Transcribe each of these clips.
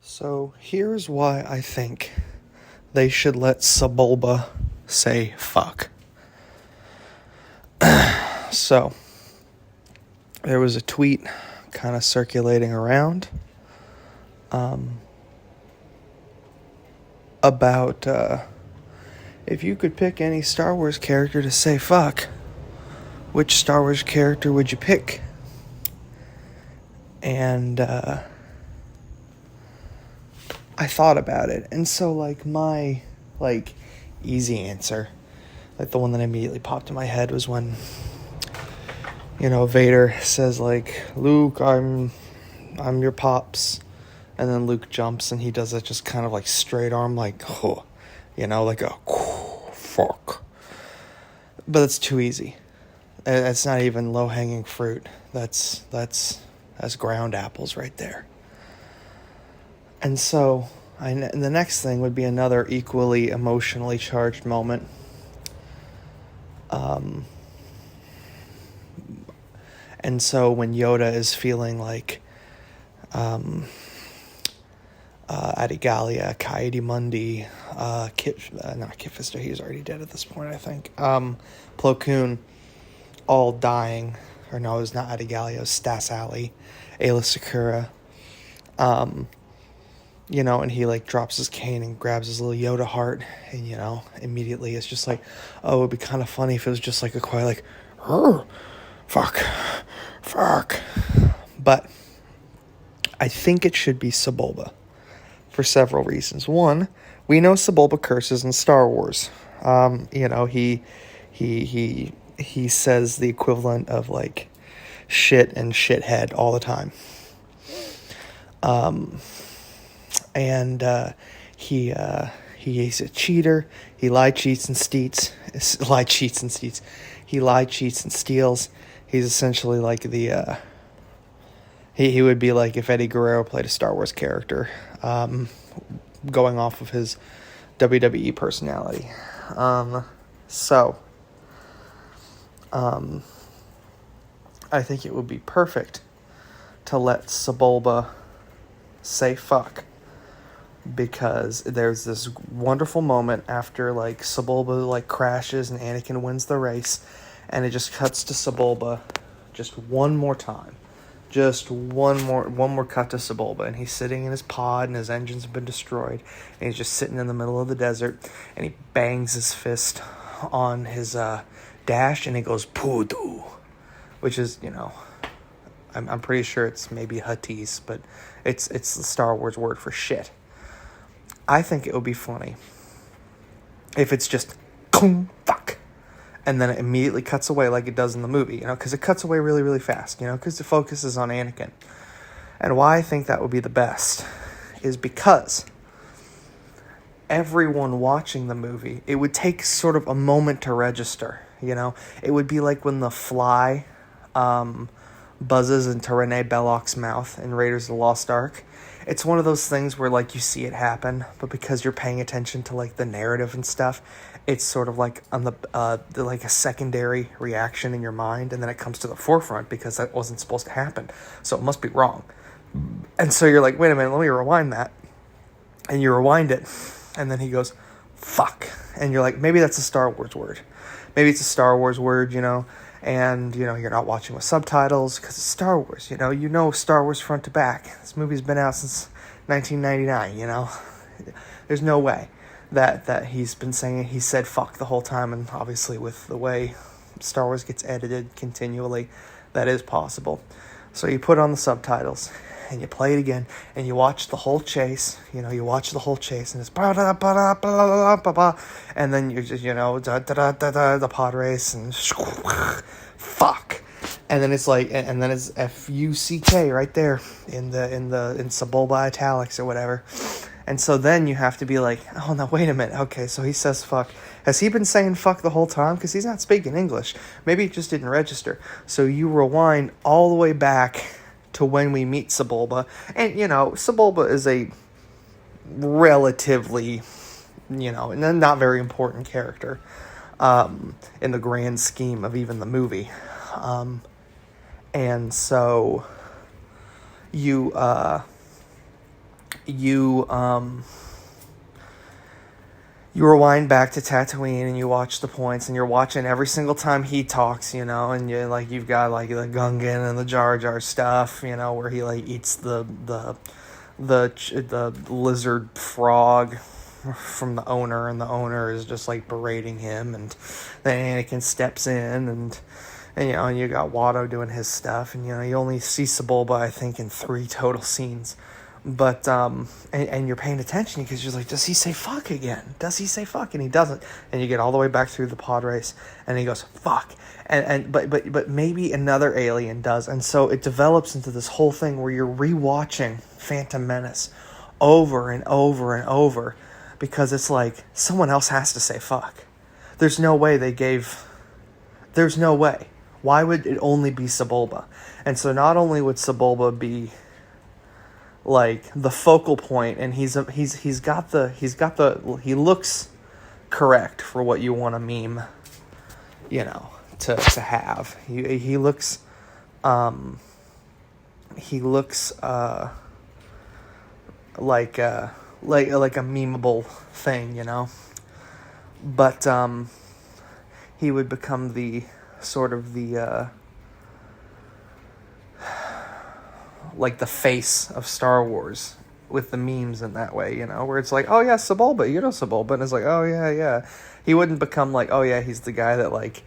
So here's why I think they should let Sebulba say fuck. So there was a tweet kind of circulating around about if you could pick any Star Wars character to say fuck, which Star Wars character would you pick? And I thought about it, and so my easy answer, the one that immediately popped in my head, was when Vader says Luke, I'm your pops, and then Luke jumps and he does it just kind of straight arm oh, like a fuck. But it's too easy. It's not even low hanging fruit. That's ground apples right there. And so, the next thing would be another equally emotionally charged moment. And so when Yoda is feeling Adigalia, Kaidi Mundi, not Kit Fisto, he's already dead at this point, I think. Plo Koon, all dying. Or no, it was not Adigalia, it was Stas Ali, Ayla Secura. And he drops his cane and grabs his little Yoda heart, and immediately it's just oh, it'd be kind of funny if it was just a quiet fuck. But I think it should be Sebulba for several reasons. One, we know Sebulba curses in Star Wars. He says the equivalent of shit and shithead all the time. He's a cheater. He cheats and steals. He cheats and steals. He's essentially he would be if Eddie Guerrero played a Star Wars character, going off of his WWE personality. I think it would be perfect to let Sebulba say fuck, because there's this wonderful moment after Sebulba crashes and Anakin wins the race, and it just cuts to Sebulba just one more time. Just one more cut to Sebulba, and he's sitting in his pod and his engines have been destroyed, and he's just sitting in the middle of the desert, and he bangs his fist on his dash, and he goes Pudu, which is, I'm pretty sure it's maybe Huttese, but it's the Star Wars word for shit. I think it would be funny if it's just fuck, and then it immediately cuts away like it does in the movie, because it cuts away really, really fast, because the focus is on Anakin. And why I think that would be the best is because everyone watching the movie, it would take sort of a moment to register, It would be like when the fly buzzes into Renee Belloc's mouth in Raiders of the Lost Ark. It's one of those things where you see it happen, but because you're paying attention to the narrative and stuff, it's sort of on the a secondary reaction in your mind, and then it comes to the forefront because that wasn't supposed to happen, so it must be wrong. And so you're wait a minute, let me rewind that, and you rewind it, and then he goes fuck, and you're maybe that's a Star Wars word, maybe it's a Star Wars word, and you're not watching with subtitles because it's Star Wars, Star Wars front to back. This movie's been out since 1999, There's no way that he's been saying it. He said fuck the whole time, and obviously with the way Star Wars gets edited continually, that is possible. So you put on the subtitles and you play it again and you watch the whole chase. And it's and then you're just the pod race and fuck, and then it's and then it's FUCK right there in Sebulba italics or whatever. And so then you have to be oh, no, wait a minute. Okay, so he says fuck. Has he been saying fuck the whole time? Because he's not speaking English. Maybe it just didn't register. So you rewind all the way back to when we meet Sebulba. And, Sebulba is a relatively, not very important character in the grand scheme of even the movie. And so you you you rewind back to Tatooine and you watch the points, and you're watching every single time he talks, and you like you've got like the Gungan and the Jar Jar stuff, where he like eats the lizard frog from the owner, and the owner is just like berating him, and then Anakin steps in, and you got Watto doing his stuff, and you only see Sebulba I think in 3 total scenes. But and you're paying attention because you're like, does he say fuck again? Does he say fuck? And he doesn't. And you get all the way back through the pod race, and he goes fuck. But maybe another alien does, and so it develops into this whole thing where you're rewatching Phantom Menace over and over and over, because it's like someone else has to say fuck. There's no way they gave. There's no way. Why would it only be Sebulba? And so not only would Sebulba be like the focal point, and he looks correct for what you want a meme, to have. He looks like a memeable thing, but he would become the sort of the like the face of Star Wars with the memes in that way, where it's like, oh yeah, Sebulba, Sebulba, and it's like, oh yeah. He wouldn't become like, oh yeah, he's the guy that like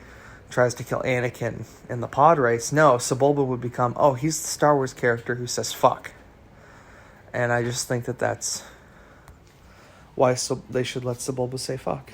tries to kill Anakin in the pod race. No, Sebulba would become, oh, he's the Star Wars character who says fuck. And I just think that that's why they should let Sebulba say fuck.